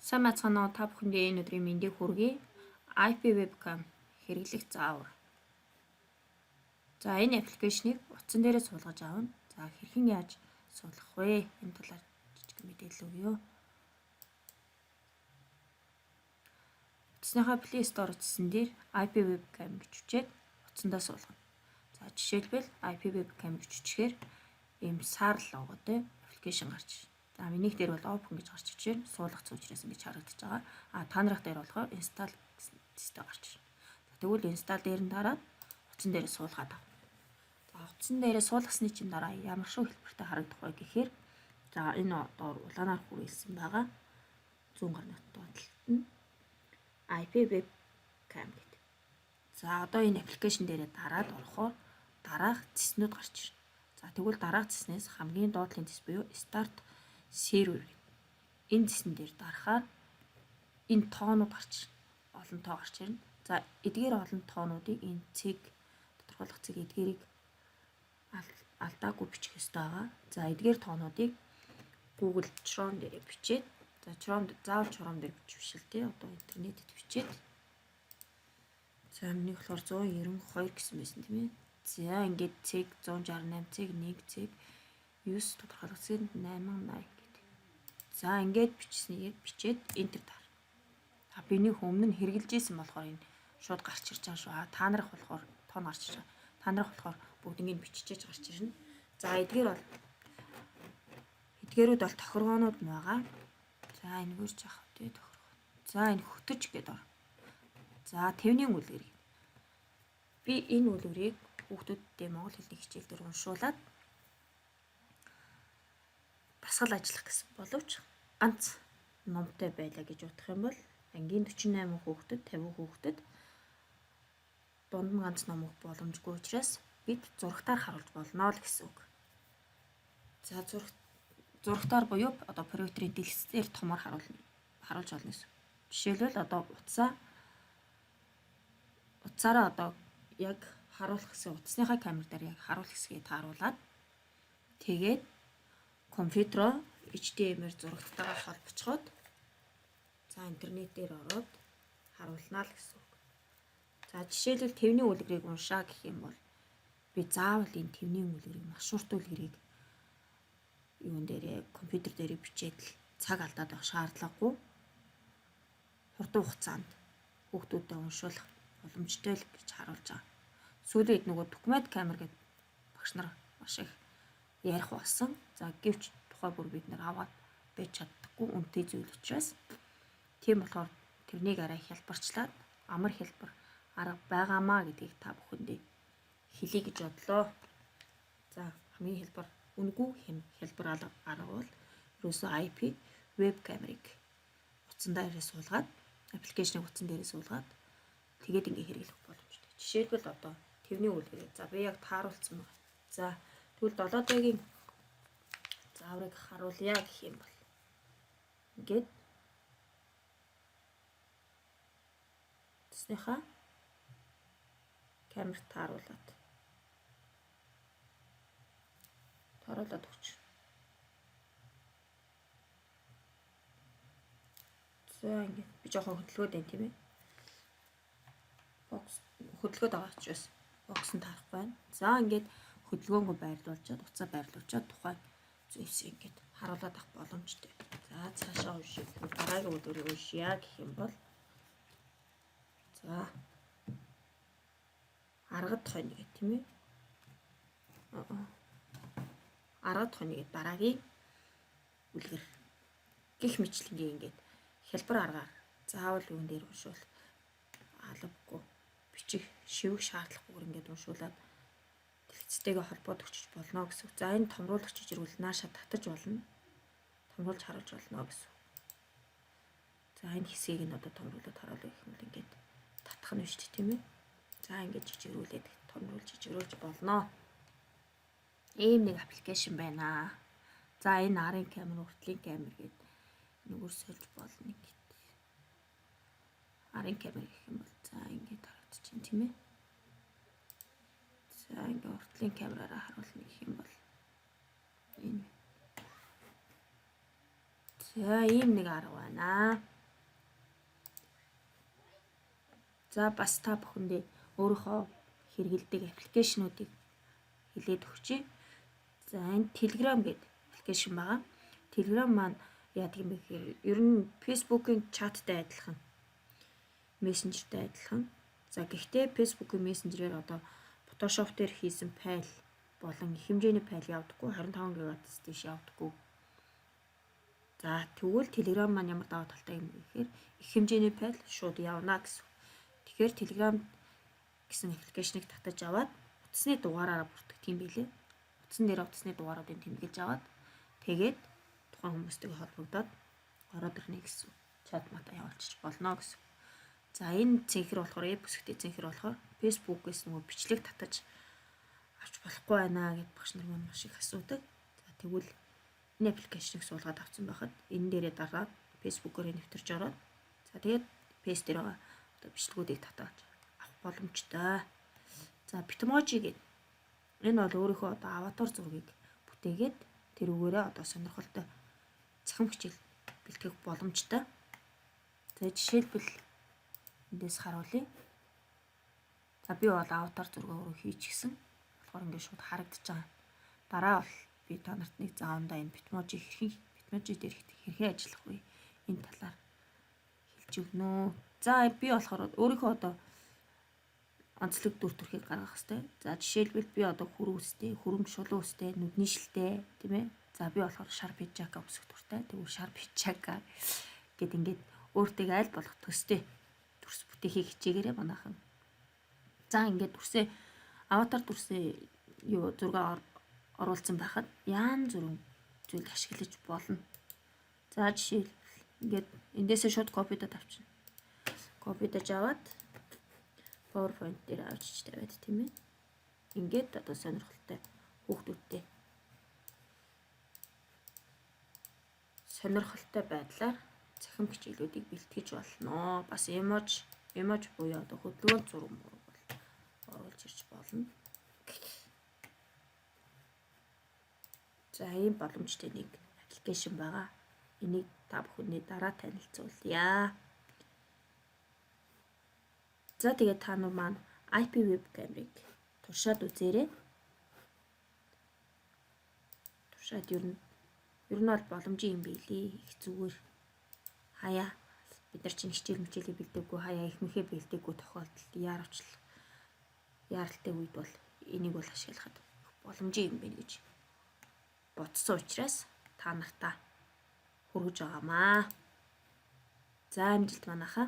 Сайн байцгаана уу? Та бүхэндээ энэ өдрийн мэндийг хүргэе. IP webcam хэрэглэх заавар. За энэ аппликейшнийг утсан дээрээ суулгаж аавна. За хэрхэн яаж суулгах вэ? Энэ талаар жижиг мэдээлэл өгье. Утасныхаа Play Store утсан дээр IP webcam гэж үчээд утсандаа суулгана. За жишээлбэл IP webcam гэж үчгээр ийм SAR логотой аппликейшн гарч ирнэ. За минийх дээр бол open гэж гарч ичээр суулгах цуучраас ингэж харагдаж байгаа. Та нарах дээр болохоор install гэсэн гарч ирнэ. За тэгвэл install дээр нь дараад утсан дээрээ суулгаад ав. За утсан дээрээ суулгасны чинь дараа ямар шүү хэлбэртэй харагдах вэ гэхээр за энэ доор улаанаар хүрээлсэн байгаа зүүн гар нутгийн талд нь IP webcam гэдэг. За одоо энэ аппликейшн дээрээ дараад орохоор дараах цэснүүд гарч ирнэ. За тэгвэл дараах цэснээс хамгийн доотлын цэс буюу start server. Энэ цэсэн дээр дарахаар энэ тоонууд гарч ирнэ. Олон тоо гарч ирнэ. За эдгээр олон тоонуудыг энэ цэг тодорхойлох цэг эдгээрийг алдаагүй бичих ёстой байгаа. За эдгээр тоонуудыг Google Chrome дээр бичээд за Chrome заавал Chrome дээр бичвш л тий. Одоо интернетэд бичээд за миний болохоор 192 гэсэн байсан тийм ээ. За ингээд цэг 168 цэг 1 цэг 9 тодорхойлох цэг 880 гэдэг. За ингээд бичснийг бичээд enter дар. Та биний өмнө нь хэрэгжилж исэн болохоор энэ шууд гарч ирж байгаа шүү. Та нарах болохоор тоон гарч ирж байгаа. Та нарах болохоор бүгднийг биччихэж гарч ирнэ. За эдгээрүүд бол тохиргоонууд нь байгаа. За энэгээр жаах тий тохиргоо. За энэ хөтөж гэдэг ор. За тэвнийн үлгэр. Би энэ үлгэрийг хүүхдүүдтэй монгол хэлний хичээл дээр уншуулад дасгал ажиллах гэсэн боловч ганц номтой байлаа гэж бодох юм бол ангийн 48 хүүхдэд 50 хүүхдэд дунд нь ганц ном өгөх боломжгүй учраас бид зурагтаар харуулж болно л гэсэн үг. За зурагтаар буюу одоо проекторын дэлгэцээр томор харуулж болно гэсэн. Жишээлбэл одоо утсаараа одоо яг харуулах гэсэн утасныхаа камер дээр яг харуулах хэсгийг тааруулаад тэгээд компьютероо HDMI-ээр зурагтайгаа холбоцоход за интернетээр ороод харуулнаа л гэсэн үг. За жишээлбэл тэвний үлгэрийг уншаа гэх юм бол би заавал энэ тэвний үлгэрийг маршрут үлгэрийг юун дээрээ компьютер дээрээ бичээд л цаг алдаад авах шаардлагагүй. Хурдан хугацаанд хүүхдүүдэд уншуулах боломжтой л гэж харуулж байгаа. Сүүлийн үед нөгөө документ камер гэдэг багш нар маш их ярих болсон. За гэвч тухай бүр бид нар аваад байж чаддаггүй үнэтэй зүйл учраас тийм болохоор тэрнийг арай хялбарчлаад амар хялбар арга байгаамаа гэдгийг та бүхэндээ хэлье гэж бодлоо. За хамгийн хялбар үнэгүй хялбар арга бол ерөөсөө IP веб камерыг утсан дээрээ суулгаад аппликейшнийг утсан дээрээ суулгаад тэгээд ингээ хэрэглэх боломжтой. Жишээлбэл одоо тэвний үлгэрээ за би яг тааруулсан байна. За тэгвэл 7D-гийн зааврыг харуулъя гэх юм бол ингээд утасныхаа камерт тааруулаад өгч. За ингээд би жоохон хөдөлгөөд байна тийм ээ. Хөдөлгөөд байгаа учраас бокс нь тарахгүй байна. За ингээд хөдөлгөөнгөө байрлуулчаад утсаа байрлуулчаад тухайн зүйлсийг ингээд харуулад авах боломжтой. За цаашаа уншиж дараагийн үлгэрийг уншия гэх юм бол за аргад хонь гэх тийм ээ. Аргад хонь гэдэг дараагийн үлгэр гих мэтлэнгийн ингээд хялбар аргаар заавал юун дээр уншуул албагүй бичих шивэх шаардлагагүйгээр ингээд уншуулад дэлгэцтэйгээ холбоод өчөж болно гэсэн. За энэ томруулах жижигрүүл наашаа татаж болно. Томруулж харуулж болно гэсэн. За энэ хэсгийг нь одоо томруулаад харуулъя гэх юм бол ингээд татах нь шүү дээ тийм ээ. За ингээд жижигрүүлээд жижигрүүлж болно. Ийм нэг аппликейшн байна. За энэ арын камер, уртлын камер гэдэг нүгэр сольж болно гэдэг. Арын камер гэх юм бол за ингээд харагдчихээн тийм ээ. За ингээд уртлын камераараа харуулна гэх юм бол энэ. За ийм нэг арга байна. За бас та бүхэндээ өөрийнхөө хэрэгэлдэг аппликейшнуудыг хэлээд өгчээ. За энэ Telegram гэдэг аппликейшн байгаа. Telegram маань яадаг юм бэ гэхээр ер нь Facebook-ийн чаттай адилхан, мессенжертэй адилхан. За гэхдээ Facebook-ийн мессенжерээр одоо Photoshop дээр хийсэн файл болон их хэмжээний файл явдаггүй, 25 ГБ-с дээш явдаггүй. За тэгвэл Telegram маань ямар даваа талтай юм бэ гэхээр их хэмжээний файл шууд явна гэсэн. Тэгэхээр Telegram гэсэн аппликейшнийг татаж аваад утасны дугаараараа бүртгэх тийм билээ. Утсан дээр утасны дугааруудыг тэмдэглэж аваад тэгээд тухайн хүмүүстэй холбогдоод ороод ирнэ гэсэн. Чат мата явуулчих болно гэсэн. За энэ цэнхэр болохоор e-бүсгтээ цэнхэр болохоор Facebook-ээс нөгөө бичлэг татаж авч болохгүй байна гэд багш нар маань маш их асуудаг. За тэгвэл энэ аппликейшнийг суулгаад авсан байхад энэ дээрээ дараад Facebook-оор нэвтэрч ороод за тэгээд пэйж дээр байгаа одоо бичлэгүүдийг татаж авах боломжтой. За Bitmoji гэдэг энэ бол өөрийнхөө одоо аватар зургийг бүтээгээд тэр үгээрээ одоо сонирхолтой цахим хичээл бэлтгэх боломжтой. За жишээлбэл эндээс харуулъя. За би бол аватар зураг өөрөө хийчихсэн. Болохоор ингээд шууд харагдаж байгаа. Дараа бол би та нарт нэг заавандаа энэ Bitmoji дээр хэрхэн ажиллах вэ? Энэ талаар хэлж өгнө. За би болохоор өөрийнхөө одоо онцлог дүр төрхийг гаргах хэрэгтэй. За жишээлбэл би одоо хүрэн үстэй, хүрэмж шулуун үстэй, нүдний шилтэй, тийм ээ. За би болохоор Sharp Hijaka үсэх дуртай. Тэгвэл Sharp Hijaka гэд ингээд өөртөө аль болох төстэй дүрс бүтээхийг хичээгээрэй манайхан. За ингээд дүрсээ аватар дүрсээ юу зураг оруулсан байхад янз бүрийн зүйл ашиглаж болно. За жишээл ингээд эндээсээ шууд копидод авчна. Копидож аваад PowerPoint дээр авчиж тавиад тийм ээ. Ингээд одоо сонирхолтой хүүхдүүдтэй сонирхолтой байдлаар цахим хичээлүүдийг бэлтгэж болно. Бас эмож буюу одоо хөдөлгөөн зураг бол оруулж ирж болно. За ийм боломжтой нэг аппликейшн байгаа. Энийг та бүхэнд дараа танилцуулъя. За тэгээд та нар маань IP webcam-ыг туршаад үзээрэй. Туршаад ер нь бол боломжийн юм билий. Их зүгээр. Хаяа бид нар чинь хичээлээ бэлдээгүй, хаяа ихнийхээ бэлдээгүй тохиолдолд яаралтай үед бол энийг бол ашиглахад боломжийн юм байна гэж бодсон учраас та нартаа хүргэж байгаамаа. За амжилт манайхаа.